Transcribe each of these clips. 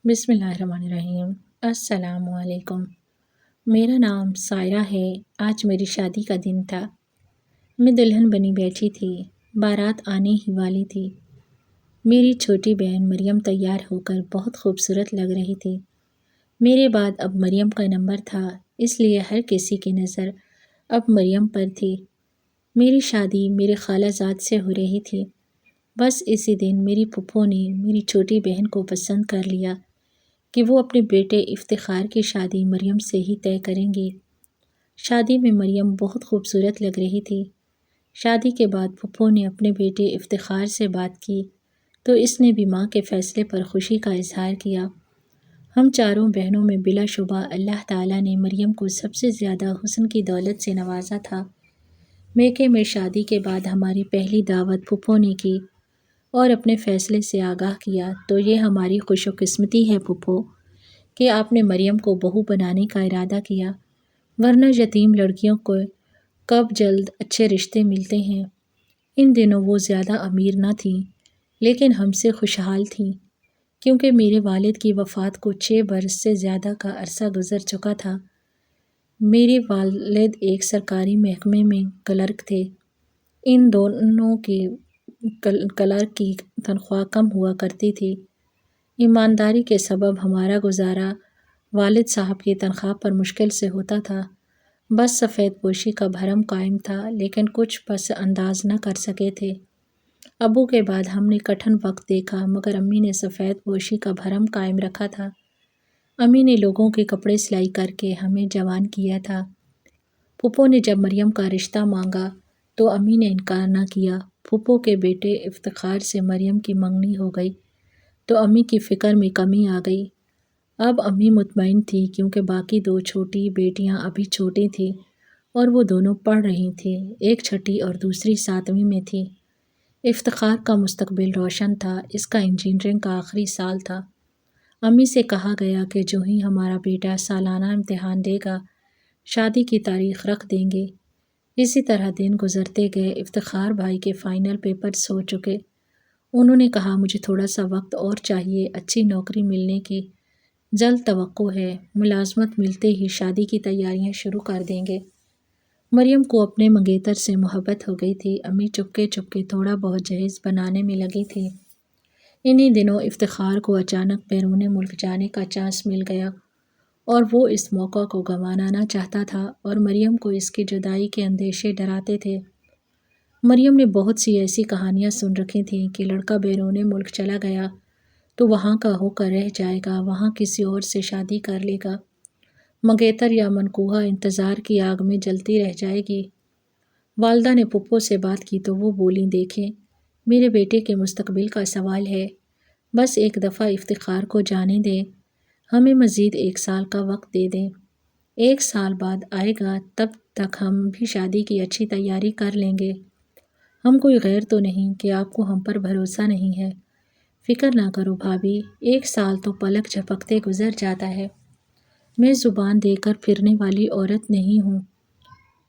بسم اللہ الرحمن الرحیم۔ السلام علیکم۔ میرا نام سائرہ ہے۔ آج میری شادی کا دن تھا۔ میں دلہن بنی بیٹھی تھی۔ بارات آنے ہی والی تھی۔ میری چھوٹی بہن مریم تیار ہو کر بہت خوبصورت لگ رہی تھی۔ میرے بعد اب مریم کا نمبر تھا، اس لیے ہر کسی کی نظر اب مریم پر تھی۔ میری شادی میرے خالہ زاد سے ہو رہی تھی۔ بس اسی دن میری پھپھو نے میری چھوٹی بہن کو پسند کر لیا کہ وہ اپنے بیٹے افتخار کی شادی مریم سے ہی طے کریں گی۔ شادی میں مریم بہت خوبصورت لگ رہی تھی۔ شادی کے بعد پھپھو نے اپنے بیٹے افتخار سے بات کی تو اس نے بھی ماں کے فیصلے پر خوشی کا اظہار کیا۔ ہم چاروں بہنوں میں بلا شبہ اللہ تعالیٰ نے مریم کو سب سے زیادہ حسن کی دولت سے نوازا تھا۔ میکے میں شادی کے بعد ہماری پہلی دعوت پھپھو نے کی اور اپنے فیصلے سے آگاہ کیا تو یہ ہماری خوش و قسمتی ہے پھپھو کہ آپ نے مریم کو بہو بنانے کا ارادہ کیا، ورنہ یتیم لڑکیوں کو کب جلد اچھے رشتے ملتے ہیں۔ ان دنوں وہ زیادہ امیر نہ تھیں لیکن ہم سے خوشحال تھیں، کیونکہ میرے والد کی وفات کو 6 برس سے زیادہ کا عرصہ گزر چکا تھا۔ میرے والد ایک سرکاری محکمے میں کلرک تھے۔ ان دونوں کی کلرک کی تنخواہ کم ہوا کرتی تھی۔ ایمانداری کے سبب ہمارا گزارا والد صاحب کی تنخواہ پر مشکل سے ہوتا تھا۔ بس سفید پوشی کا بھرم قائم تھا لیکن کچھ پس انداز نہ کر سکے تھے۔ ابو کے بعد ہم نے کٹھن وقت دیکھا مگر امی نے سفید پوشی کا بھرم قائم رکھا تھا۔ امی نے لوگوں کے کپڑے سلائی کر کے ہمیں جوان کیا تھا۔ پھپھو نے جب مریم کا رشتہ مانگا تو امی نے انکار نہ کیا۔ پھپھو کے بیٹے افتخار سے مریم کی منگنی ہو گئی تو امی کی فکر میں کمی آ گئی۔ اب امی مطمئن تھی کیونکہ باقی 2 چھوٹی بیٹیاں ابھی چھوٹی تھیں اور وہ دونوں پڑھ رہی تھیں، ایک 6ٹھی اور دوسری 7ویں میں تھی۔ افتخار کا مستقبل روشن تھا، اس کا انجینئرنگ کا آخری سال تھا۔ امی سے کہا گیا کہ جو ہی ہمارا بیٹا سالانہ امتحان دے گا شادی کی تاریخ رکھ دیں گے۔ اسی طرح دن گزرتے گئے۔ افتخار بھائی کے فائنل پیپرز ہو چکے۔ انہوں نے کہا مجھے تھوڑا سا وقت اور چاہیے، اچھی نوکری ملنے کی جلد توقع ہے، ملازمت ملتے ہی شادی کی تیاریاں شروع کر دیں گے۔ مریم کو اپنے منگیتر سے محبت ہو گئی تھی۔ امی چپکے چپکے تھوڑا بہت جہیز بنانے میں لگی تھی۔ انہی دنوں افتخار کو اچانک بیرون ملک جانے کا چانس مل گیا اور وہ اس موقع کو گنوانا نہ چاہتا تھا اور مریم کو اس کی جدائی کے اندیشے ڈراتے تھے۔ مریم نے بہت سی ایسی کہانیاں سن رکھی تھیں کہ لڑکا بیرون ملک چلا گیا تو وہاں کا ہو کر رہ جائے گا، وہاں کسی اور سے شادی کر لے گا، منگیتر یا منکوہا انتظار کی آگ میں جلتی رہ جائے گی۔ والدہ نے پھپھو سے بات کی تو وہ بولیں دیکھیں میرے بیٹے کے مستقبل کا سوال ہے، بس ایک دفعہ افتخار کو جانے دیں، ہمیں مزید 1 سال کا وقت دے دیں، 1 سال بعد آئے گا تب تک ہم بھی شادی کی اچھی تیاری کر لیں گے۔ ہم کوئی غیر تو نہیں کہ آپ کو ہم پر بھروسہ نہیں ہے، فکر نہ کرو بھابھی، 1 سال تو پلک جھپکتے گزر جاتا ہے، میں زبان دے کر پھرنے والی عورت نہیں ہوں۔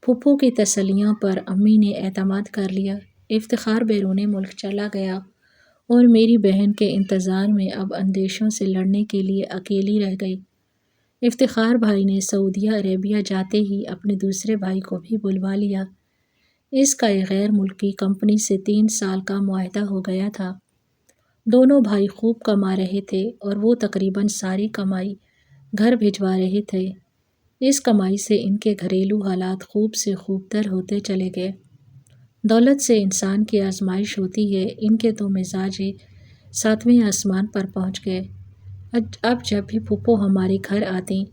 پھپھو کی تسلیاں پر امی نے اعتماد کر لیا۔ افتخار بیرون ملک چلا گیا اور میری بہن کے انتظار میں اب اندیشوں سے لڑنے کے لیے اکیلی رہ گئی۔ افتخار بھائی نے سعودیہ عربیہ جاتے ہی اپنے دوسرے بھائی کو بھی بلوا لیا۔ اس کا ایک غیر ملکی کمپنی سے 3 سال کا معاہدہ ہو گیا تھا۔ دونوں بھائی خوب کما رہے تھے اور وہ تقریباً ساری کمائی گھر بھجوا رہے تھے۔ اس کمائی سے ان کے گھریلو حالات خوب سے خوب تر ہوتے چلے گئے۔ دولت سے انسان کی آزمائش ہوتی ہے، ان کے تو مزاج 7ویں آسمان پر پہنچ گئے۔ اب جب بھی پھپھو ہمارے گھر آتیں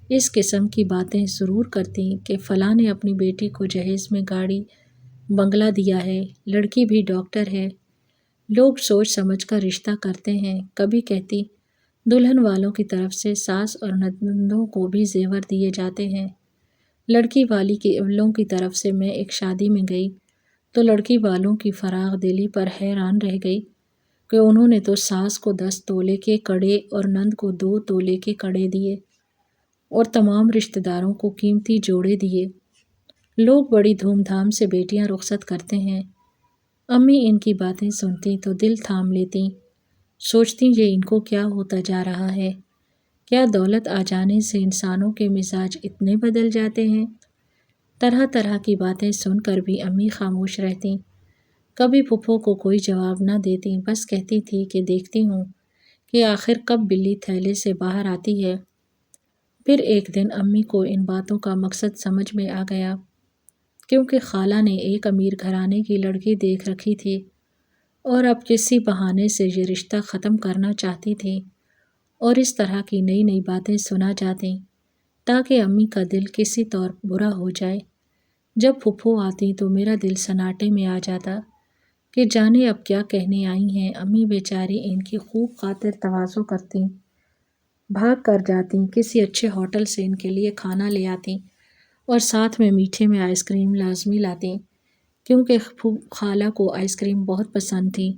اس قسم کی باتیں ضرور کرتیں کہ فلاں نے اپنی بیٹی کو جہیز میں گاڑی بنگلہ دیا ہے، لڑکی بھی ڈاکٹر ہے، لوگ سوچ سمجھ کر رشتہ کرتے ہیں۔ کبھی کہتی دلہن والوں کی طرف سے ساس اور نندوں کو بھی زیور دیے جاتے ہیں۔ لڑکی والی والوں کی طرف سے میں ایک شادی میں گئی تو لڑکی والوں کی فراخ دلی پر حیران رہ گئی کہ انہوں نے تو ساس کو 10 تولے کے کڑے اور نند کو 2 تولے کے کڑے دیے اور تمام رشتہ داروں کو قیمتی جوڑے دیے۔ لوگ بڑی دھوم دھام سے بیٹیاں رخصت کرتے ہیں۔ امی ان کی باتیں سنتی تو دل تھام لیتیں، سوچتی یہ ان کو کیا ہوتا جا رہا ہے؟ کیا دولت آ جانے سے انسانوں کے مزاج اتنے بدل جاتے ہیں؟ طرح طرح کی باتیں سن کر بھی امی خاموش رہتیں۔ کبھی پھپھو کو کوئی جواب نہ دیتی، بس کہتی تھی کہ دیکھتی ہوں کہ آخر کب بلی تھیلے سے باہر آتی ہے۔ پھر ایک دن امی کو ان باتوں کا مقصد سمجھ میں آ گیا، کیونکہ خالہ نے ایک امیر گھرانے کی لڑکی دیکھ رکھی تھی اور اب کسی بہانے سے یہ رشتہ ختم کرنا چاہتی تھی، اور اس طرح کی نئی نئی باتیں سنا جاتیں تاکہ امی کا دل کسی طور برا ہو جائے۔ جب پھپھو آتی تو میرا دل سناٹے میں آ جاتا کہ جانے اب کیا کہنے آئی ہیں۔ امی بیچاری ان کی خوب خاطر تواضع کرتیں، بھاگ کر جاتیں، کسی اچھے ہوٹل سے ان کے لیے کھانا لے آتیں اور ساتھ میں میٹھے میں آئس کریم لازمی لاتیں، کیونکہ خالہ کو آئس کریم بہت پسند تھی۔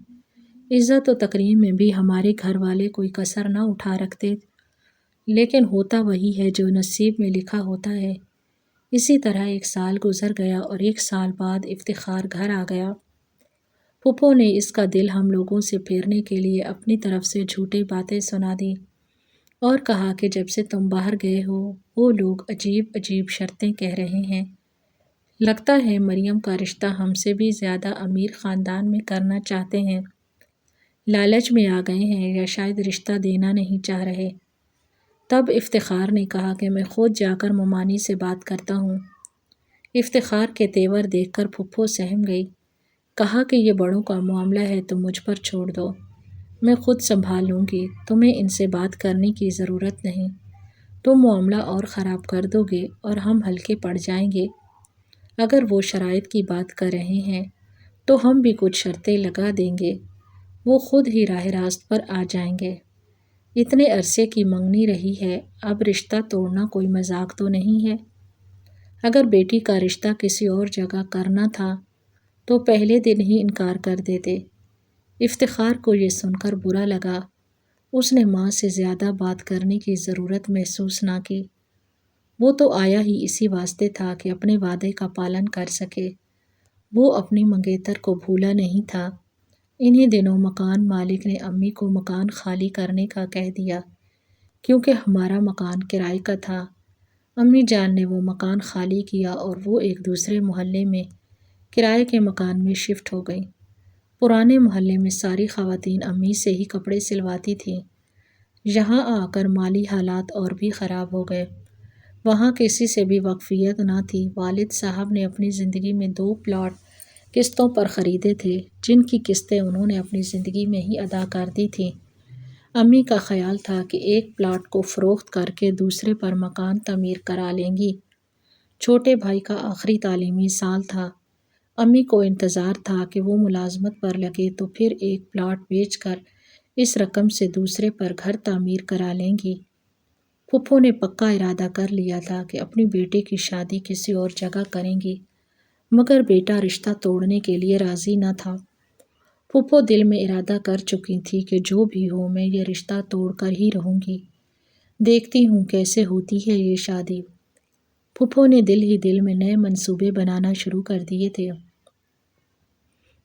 عزت و تکریم میں بھی ہمارے گھر والے کوئی کسر نہ اٹھا رکھتے، لیکن ہوتا وہی ہے جو نصیب میں لکھا ہوتا ہے۔ اسی طرح ایک سال گزر گیا اور ایک سال بعد افتخار گھر آ گیا۔ پھپھو نے اس کا دل ہم لوگوں سے پھیرنے کے لیے اپنی طرف سے جھوٹی باتیں سنا دی اور کہا کہ جب سے تم باہر گئے ہو وہ لوگ عجیب عجیب شرطیں کہہ رہے ہیں، لگتا ہے مریم کا رشتہ ہم سے بھی زیادہ امیر خاندان میں کرنا چاہتے ہیں، لالچ میں آ گئے ہیں یا شاید رشتہ دینا نہیں چاہ رہے۔ تب افتخار نے کہا کہ میں خود جا کر ممانی سے بات کرتا ہوں۔ افتخار کے تیور دیکھ کر پھپھو سہم گئی، کہا کہ یہ بڑوں کا معاملہ ہے تو مجھ پر چھوڑ دو، میں خود سنبھال لوں گی، تمہیں ان سے بات کرنے کی ضرورت نہیں، تم معاملہ اور خراب کر دو گے اور ہم ہلکے پڑ جائیں گے۔ اگر وہ شرائط کی بات کر رہے ہیں تو ہم بھی کچھ شرطیں لگا دیں گے، وہ خود ہی راہ راست پر آ جائیں گے۔ اتنے عرصے کی منگنی رہی ہے، اب رشتہ توڑنا کوئی مذاق تو نہیں ہے۔ اگر بیٹی کا رشتہ کسی اور جگہ کرنا تھا تو پہلے دن ہی انکار کر دیتے۔ افتخار کو یہ سن کر برا لگا، اس نے ماں سے زیادہ بات کرنے کی ضرورت محسوس نہ کی۔ وہ تو آیا ہی اسی واسطے تھا کہ اپنے وعدے کا پالن کر سکے، وہ اپنی منگیتر کو بھولا نہیں تھا۔ انہی دنوں مکان مالک نے امی کو مکان خالی کرنے کا کہہ دیا، کیونکہ ہمارا مکان کرائے کا تھا۔ امی جان نے وہ مکان خالی کیا اور وہ ایک دوسرے محلے میں کرائے کے مکان میں شفٹ ہو گئیں۔ پرانے محلے میں ساری خواتین امی سے ہی کپڑے سلواتی تھیں، یہاں آ کر مالی حالات اور بھی خراب ہو گئے، وہاں کسی سے بھی واقفیت نہ تھی۔ والد صاحب نے اپنی زندگی میں 2 پلاٹ قسطوں پر خریدے تھے، جن کی قسطیں انہوں نے اپنی زندگی میں ہی ادا کر دی تھیں۔ امی کا خیال تھا کہ ایک پلاٹ کو فروخت کر کے دوسرے پر مکان تعمیر کرا لیں گی۔ چھوٹے بھائی کا آخری تعلیمی سال تھا، امی کو انتظار تھا کہ وہ ملازمت پر لگے تو پھر ایک پلاٹ بیچ کر اس رقم سے دوسرے پر گھر تعمیر کرا لیں گی۔ پھپھو نے پکا ارادہ کر لیا تھا کہ اپنی بیٹی کی شادی کسی اور جگہ کریں گی، مگر بیٹا رشتہ توڑنے کے لیے راضی نہ تھا۔ پھپھو دل میں ارادہ کر چکی تھی کہ جو بھی ہو میں یہ رشتہ توڑ کر ہی رہوں گی، دیکھتی ہوں کیسے ہوتی ہے یہ شادی۔ پھپھو نے دل ہی دل میں نئے منصوبے بنانا شروع کر دیے تھے۔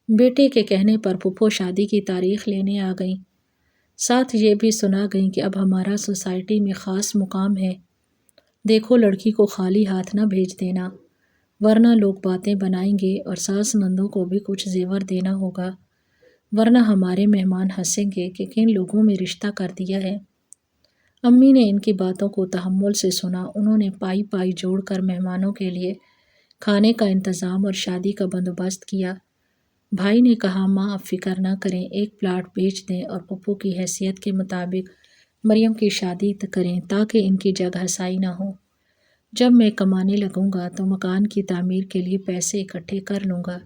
بیٹے کے کہنے پر پھپھو شادی کی تاریخ لینے آ گئیں، ساتھ یہ بھی سنا گئیں کہ اب ہمارا سوسائٹی میں خاص مقام ہے، دیکھو لڑکی کو خالی ہاتھ نہ بھیج دینا، ورنہ لوگ باتیں بنائیں گے اور ساس نندوں کو بھی کچھ زیور دینا ہوگا، ورنہ ہمارے مہمان ہنسیں گے کہ کن لوگوں میں رشتہ کر دیا ہے۔ امی نے ان کی باتوں کو تحمل سے سنا، انہوں نے پائی پائی جوڑ کر مہمانوں کے لیے کھانے کا انتظام اور شادی کا بندوبست کیا۔ بھائی نے کہا ماں اب فکر نہ کریں، ایک پلاٹ بیچ دیں اور پھپھو کی حیثیت کے مطابق مریم کی شادی کریں تاکہ ان کی جگ ہسائی نہ ہو۔ جب میں کمانے لگوں گا تو مکان کی تعمیر کے لیے پیسے اکٹھے کر لوں گا۔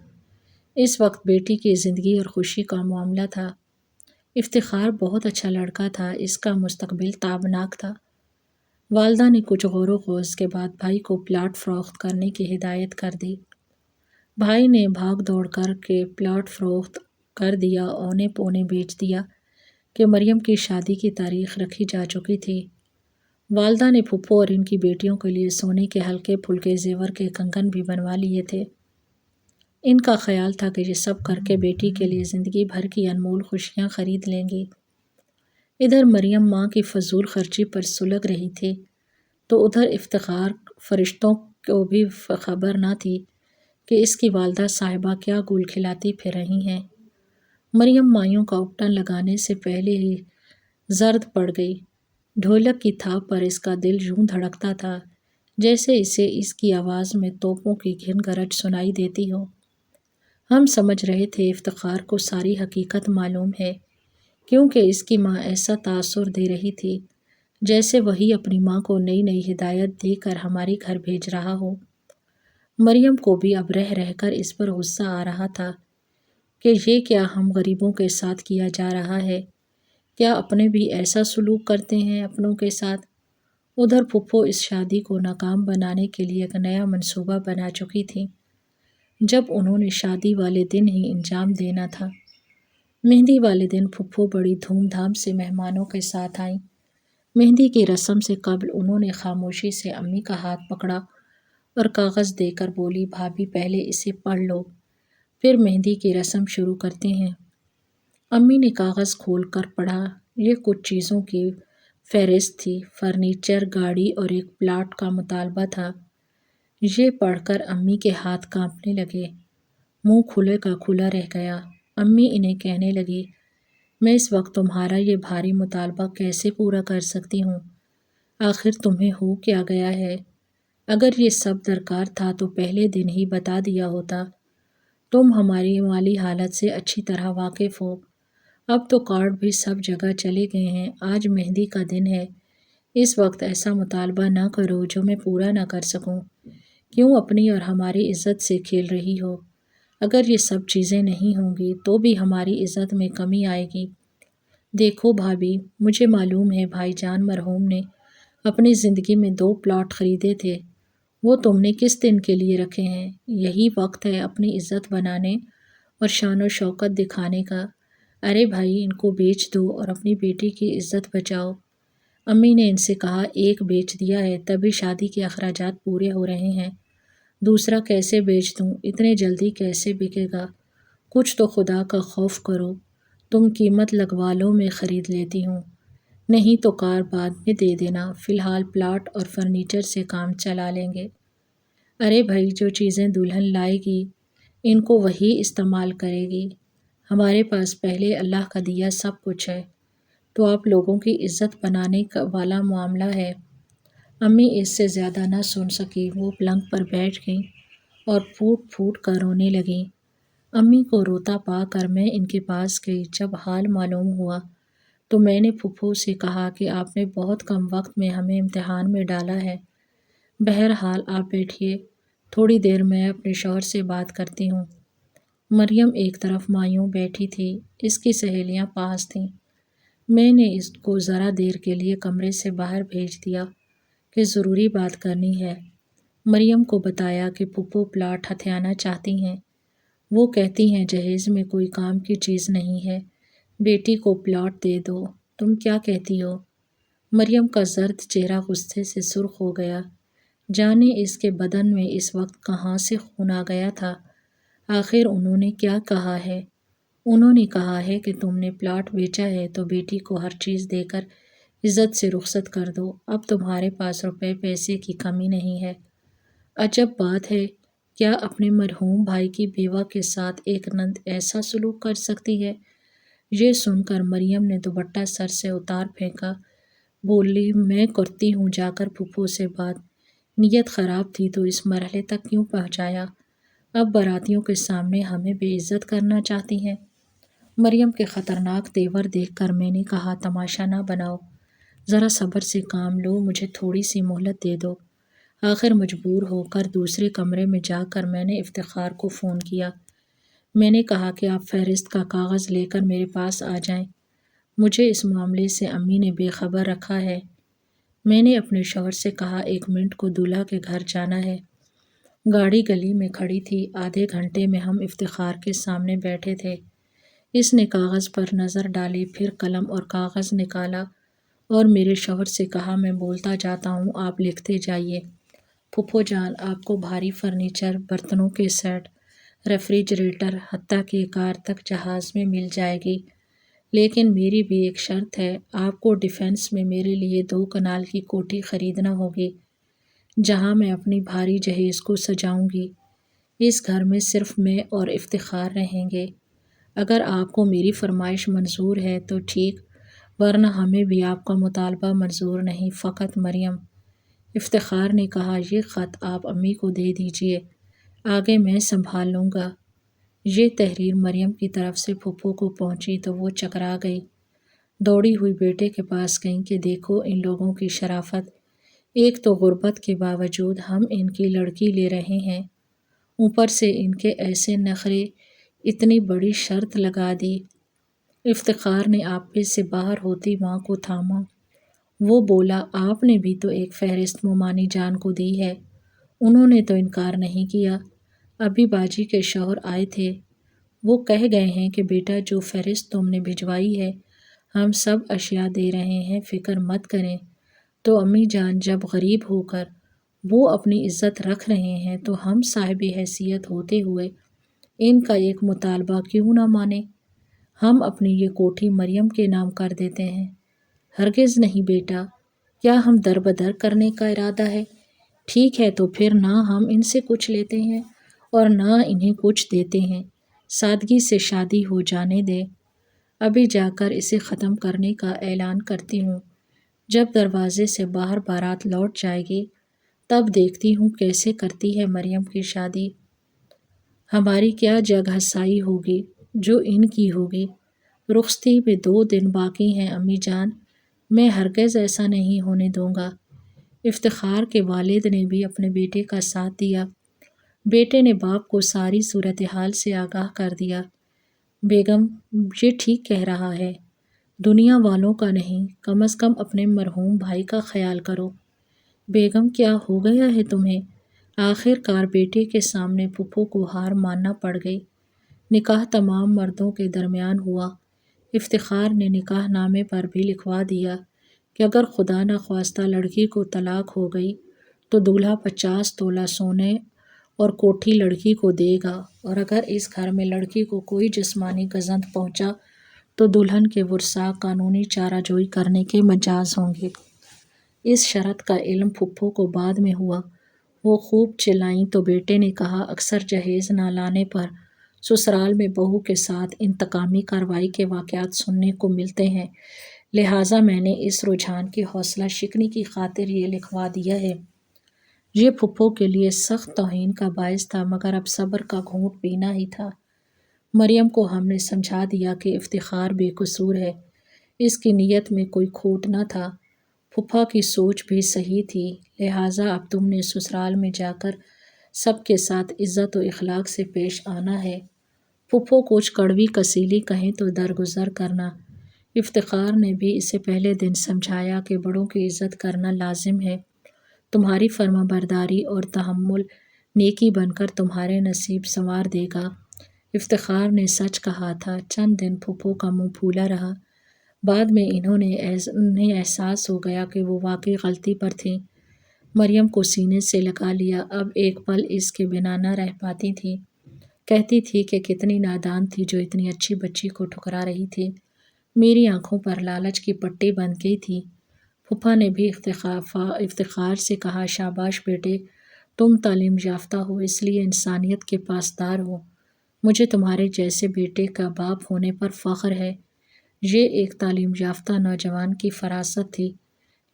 اس وقت بیٹی کی زندگی اور خوشی کا معاملہ تھا۔ افتخار بہت اچھا لڑکا تھا، اس کا مستقبل تابناک تھا۔ والدہ نے کچھ غور و خوض کے بعد بھائی کو پلاٹ فروخت کرنے کی ہدایت کر دی۔ بھائی نے بھاگ دوڑ کر کے پلاٹ فروخت کر دیا، اونے پونے بیچ دیا کہ مریم کی شادی کی تاریخ رکھی جا چکی تھی۔ والدہ نے پھپھو اور ان کی بیٹیوں کے لیے سونے کے ہلکے پھلکے زیور کے کنگن بھی بنوا لیے تھے۔ ان کا خیال تھا کہ یہ سب کر کے بیٹی کے لیے زندگی بھر کی انمول خوشیاں خرید لیں گی۔ ادھر مریم ماں کی فضول خرچی پر سلگ رہی تھی تو ادھر افتخار فرشتوں کو بھی خبر نہ تھی کہ اس کی والدہ صاحبہ کیا گول کھلاتی پھر رہی ہیں۔ مریم مایوں کا اپٹن لگانے سے پہلے ہی زرد پڑ گئی۔ ڈھولک کی تھاپ پر اس کا دل یوں دھڑکتا تھا جیسے اسے اس کی آواز میں توپوں کی گھن گرج سنائی دیتی ہو۔ ہم سمجھ رہے تھے افتخار کو ساری حقیقت معلوم ہے، کیونکہ اس کی ماں ایسا تاثر دے رہی تھی جیسے وہی اپنی ماں کو نئی نئی ہدایت دے کر ہمارے گھر بھیج رہا ہو۔ مریم کو بھی اب رہ رہ کر اس پر غصہ آ رہا تھا کہ یہ کیا ہم غریبوں کے ساتھ کیا جا رہا ہے، کیا اپنے بھی ایسا سلوک کرتے ہیں اپنوں کے ساتھ۔ ادھر پھپھو اس شادی کو ناکام بنانے کے لیے ایک نیا منصوبہ بنا چکی تھی جب انہوں نے شادی والے دن ہی انجام دینا تھا۔ مہندی والے دن پھپھو بڑی دھوم دھام سے مہمانوں کے ساتھ آئیں۔ مہندی کی رسم سے قبل انہوں نے خاموشی سے امی کا ہاتھ پکڑا اور کاغذ دے کر بولی، بھابھی پہلے اسے پڑھ لو، پھر مہندی کی رسم شروع کرتے ہیں۔ امی نے کاغذ کھول کر پڑھا۔ یہ کچھ چیزوں کی فہرست تھی، فرنیچر، گاڑی اور ایک پلاٹ کا مطالبہ تھا۔ یہ پڑھ کر امی کے ہاتھ کانپنے لگے، منہ کھلے کا کھلا رہ گیا۔ امی انہیں کہنے لگی، میں اس وقت تمہارا یہ بھاری مطالبہ کیسے پورا کر سکتی ہوں؟ آخر تمہیں ہو کیا گیا ہے؟ اگر یہ سب درکار تھا تو پہلے دن ہی بتا دیا ہوتا۔ تم ہماری مالی حالت سے اچھی طرح واقف ہو۔ اب تو کارڈ بھی سب جگہ چلے گئے ہیں۔ آج مہندی کا دن ہے، اس وقت ایسا مطالبہ نہ کرو جو میں پورا نہ کر سکوں۔ کیوں اپنی اور ہماری عزت سے کھیل رہی ہو؟ اگر یہ سب چیزیں نہیں ہوں گی تو بھی ہماری عزت میں کمی آئے گی۔ دیکھو بھابھی، مجھے معلوم ہے بھائی جان مرحوم نے اپنی زندگی میں 2 پلاٹ خریدے تھے، وہ تم نے کس دن کے لیے رکھے ہیں؟ یہی وقت ہے اپنی عزت بنانے اور شان و شوکت دکھانے کا۔ ارے بھائی، ان کو بیچ دو اور اپنی بیٹی کی عزت بچاؤ۔ امی نے ان سے کہا، ایک بیچ دیا ہے تبھی شادی کے اخراجات پورے ہو رہے ہیں، دوسرا کیسے بیچ دوں؟ اتنے جلدی کیسے بکے گا؟ کچھ تو خدا کا خوف کرو، تم قیمت لگوا لو، میں خرید لیتی ہوں، نہیں تو کار بعد میں دے دینا، فی الحال پلاٹ اور فرنیچر سے کام چلا لیں گے۔ ارے بھائی، جو چیزیں دلہن لائے گی ان کو وہی استعمال کرے گی، ہمارے پاس پہلے اللہ کا دیا سب کچھ ہے، تو آپ لوگوں کی عزت بنانے والا معاملہ ہے۔ امی اس سے زیادہ نہ سن سکی، وہ پلنگ پر بیٹھ گئیں اور پھوٹ پھوٹ کر رونے لگیں۔ امی کو روتا پا کر میں ان کے پاس گئی۔ جب حال معلوم ہوا تو میں نے پھپھو سے کہا کہ آپ نے بہت کم وقت میں ہمیں امتحان میں ڈالا ہے، بہرحال آپ بیٹھیے، تھوڑی دیر میں اپنے شوہر سے بات کرتی ہوں۔ مریم ایک طرف مایوں بیٹھی تھی، اس کی سہیلیاں پاس تھیں۔ میں نے اس کو ذرا دیر کے لیے کمرے سے باہر بھیج دیا کہ ضروری بات کرنی ہے۔ مریم کو بتایا کہ پھپھو پلاٹ ہتھیانا چاہتی ہیں، وہ کہتی ہیں جہیز میں کوئی کام کی چیز نہیں ہے، بیٹی کو پلاٹ دے دو، تم کیا کہتی ہو؟ مریم کا زرد چہرہ غصے سے سرخ ہو گیا، جانے اس کے بدن میں اس وقت کہاں سے خون آ گیا تھا۔ آخر انہوں نے کیا کہا ہے؟ انہوں نے کہا ہے کہ تم نے پلاٹ بیچا ہے تو بیٹی کو ہر چیز دے کر عزت سے رخصت کر دو، اب تمہارے پاس روپے پیسے کی کمی نہیں ہے۔ عجب بات ہے، کیا اپنے مرحوم بھائی کی بیوہ کے ساتھ ایک نند ایسا سلوک کر سکتی ہے؟ یہ سن کر مریم نے دوپٹہ سر سے اتار پھینکا، بولی، میں کرتی ہوں جا کر پھپھو سے بات، نیت خراب تھی تو اس مرحلے تک کیوں پہنچایا؟ اب باراتیوں کے سامنے ہمیں بے عزت کرنا چاہتی ہیں۔ مریم کے خطرناک تیور دیکھ کر میں نے کہا، تماشا نہ بناؤ، ذرا صبر سے کام لو، مجھے تھوڑی سی مہلت دے دو۔ آخر مجبور ہو کر دوسرے کمرے میں جا کر میں نے افتخار کو فون کیا۔ میں نے کہا کہ آپ فہرست کا کاغذ لے کر میرے پاس آ جائیں، مجھے اس معاملے سے امی نے بے خبر رکھا ہے۔ میں نے اپنے شوہر سے کہا، 1 منٹ کو دولہا کے گھر جانا ہے۔ گاڑی گلی میں کھڑی تھی، آدھے گھنٹے میں ہم افتخار کے سامنے بیٹھے تھے۔ اس نے کاغذ پر نظر ڈالی، پھر قلم اور کاغذ نکالا اور میرے شوہر سے کہا، میں بولتا جاتا ہوں، آپ لکھتے جائیے۔ پھپھو جان، آپ کو بھاری فرنیچر، برتنوں کے سیٹ، ریفریجریٹر، حتیٰ کہ کار تک جہاز میں مل جائے گی۔ لیکن میری بھی ایک شرط ہے، آپ کو ڈیفینس میں میرے لیے 2 کنال کی کوٹھی خریدنا ہوگی جہاں میں اپنی بھاری جہیز کو سجاؤں گی۔ اس گھر میں صرف میں اور افتخار رہیں گے۔ اگر آپ کو میری فرمائش منظور ہے تو ٹھیک، ورنہ ہمیں بھی آپ کا مطالبہ منظور نہیں، فقط مریم۔ افتخار نے کہا، یہ خط آپ امی کو دے دیجئے، آگے میں سنبھال لوں گا۔ یہ تحریر مریم کی طرف سے پھپھو کو پہنچی تو وہ چکرا گئی، دوڑی ہوئی بیٹے کے پاس گئیں کہ دیکھو ان لوگوں کی شرافت، ایک تو غربت کے باوجود ہم ان کی لڑکی لے رہے ہیں، اوپر سے ان کے ایسے نخرے، اتنی بڑی شرط لگا دی۔ افتخار نے آپے سے باہر ہوتی ماں کو تھاما۔ وہ بولا، آپ نے بھی تو ایک فہرست مومانی جان کو دی ہے، انہوں نے تو انکار نہیں کیا۔ ابھی باجی کے شوہر آئے تھے، وہ کہہ گئے ہیں کہ بیٹا جو فہرست تم نے بھجوائی ہے ہم سب اشیاء دے رہے ہیں، فکر مت کریں۔ تو امی جان جب غریب ہو کر وہ اپنی عزت رکھ رہے ہیں تو ہم صاحب حیثیت ہوتے ہوئے ان کا ایک مطالبہ کیوں نہ مانیں؟ ہم اپنی یہ کوٹھی مریم کے نام کر دیتے ہیں۔ ہرگز نہیں بیٹا، کیا ہم دربدر کرنے کا ارادہ ہے؟ ٹھیک ہے تو پھر نہ ہم ان سے کچھ لیتے ہیں اور نہ انہیں کچھ دیتے ہیں، سادگی سے شادی ہو جانے دے۔ ابھی جا کر اسے ختم کرنے کا اعلان کرتی ہوں، جب دروازے سے باہر بارات لوٹ جائے گی تب دیکھتی ہوں کیسے کرتی ہے مریم کی شادی۔ ہماری کیا جگ ہنسائی ہوگی جو ان کی ہوگی۔ رخصتی میں 2 دن باقی ہیں امی جان، میں ہرگز ایسا نہیں ہونے دوں گا۔ افتخار کے والد نے بھی اپنے بیٹے کا ساتھ دیا۔ بیٹے نے باپ کو ساری صورتحال سے آگاہ کر دیا۔ بیگم، یہ ٹھیک کہہ رہا ہے، دنیا والوں کا نہیں، کم از کم اپنے مرحوم بھائی کا خیال کرو۔ بیگم، کیا ہو گیا ہے تمہیں؟ آخر کار بیٹے کے سامنے پھپھو کو ہار ماننا پڑ گئی۔ نکاح تمام مردوں کے درمیان ہوا۔ افتخار نے نکاح نامے پر بھی لکھوا دیا کہ اگر خدا نخواستہ لڑکی کو طلاق ہو گئی تو دولہا 50 تولہ سونے اور کوٹھی لڑکی کو دے گا، اور اگر اس گھر میں لڑکی کو کوئی جسمانی گزند پہنچا تو دلہن کے ورثاء قانونی چارہ جوئی کرنے کے مجاز ہوں گے۔ اس شرط کا علم پھپھو کو بعد میں ہوا۔ وہ خوب چلائیں تو بیٹے نے کہا، اکثر جہیز نہ لانے پر سسرال میں بہو کے ساتھ انتقامی کارروائی کے واقعات سننے کو ملتے ہیں، لہٰذا میں نے اس رجحان کی حوصلہ شکنی کی خاطر یہ لکھوا دیا ہے۔ یہ پھپھو کے لیے سخت توہین کا باعث تھا، مگر اب صبر کا گھونٹ پینا ہی تھا۔ مریم کو ہم نے سمجھا دیا کہ افتخار بے قصور ہے، اس کی نیت میں کوئی کھوٹ نہ تھا، پھپھا کی سوچ بھی صحیح تھی، لہٰذا اب تم نے سسرال میں جا کر سب کے ساتھ عزت و اخلاق سے پیش آنا ہے۔ پھپھو کچھ کڑوی کسیلی کہیں تو درگزر کرنا۔ افتخار نے بھی اسے پہلے دن سمجھایا کہ بڑوں کی عزت کرنا لازم ہے، تمہاری فرما برداری اور تحمل نیکی بن کر تمہارے نصیب سنوار دے گا۔ افتخار نے سچ کہا تھا۔ چند دن پھپھو کا منہ پھولا رہا، بعد میں انہیں احساس ہو گیا کہ وہ واقعی غلطی پر تھیں۔ مریم کو سینے سے لگا لیا، اب ایک پل اس کے بنا نہ رہ پاتی تھی۔ کہتی تھی کہ کتنی نادان تھی جو اتنی اچھی بچی کو ٹھکرا رہی تھی، میری آنکھوں پر لالچ کی پٹی بندھ گئی تھی۔ پھپھا نے بھی افتخار سے کہا، شاباش بیٹے، تم تعلیم یافتہ ہو اس لیے انسانیت کے پاسدار ہو، مجھے تمہارے جیسے بیٹے کا باپ ہونے پر فخر ہے۔ یہ ایک تعلیم یافتہ نوجوان کی فراست تھی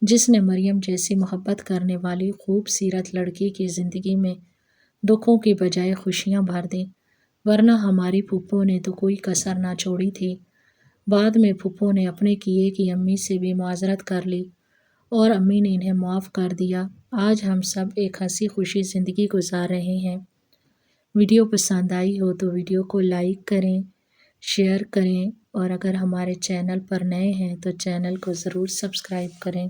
جس نے مریم جیسی محبت کرنے والی خوب سیرت لڑکی کی زندگی میں دکھوں کی بجائے خوشیاں بھر دیں، ورنہ ہماری پھپھو نے تو کوئی کسر نہ چھوڑی تھی۔ بعد میں پھپھو نے اپنے کیے کی امی سے بھی معذرت کر لی اور امی نے انہیں معاف کر دیا۔ آج ہم سب ایک ہنسی خوشی زندگی گزار رہے ہیں۔ ویڈیو پسند آئی ہو تو ویڈیو کو لائک کریں، شیئر کریں، اور اگر ہمارے چینل پر نئے ہیں تو چینل کو ضرور سبسکرائب کریں۔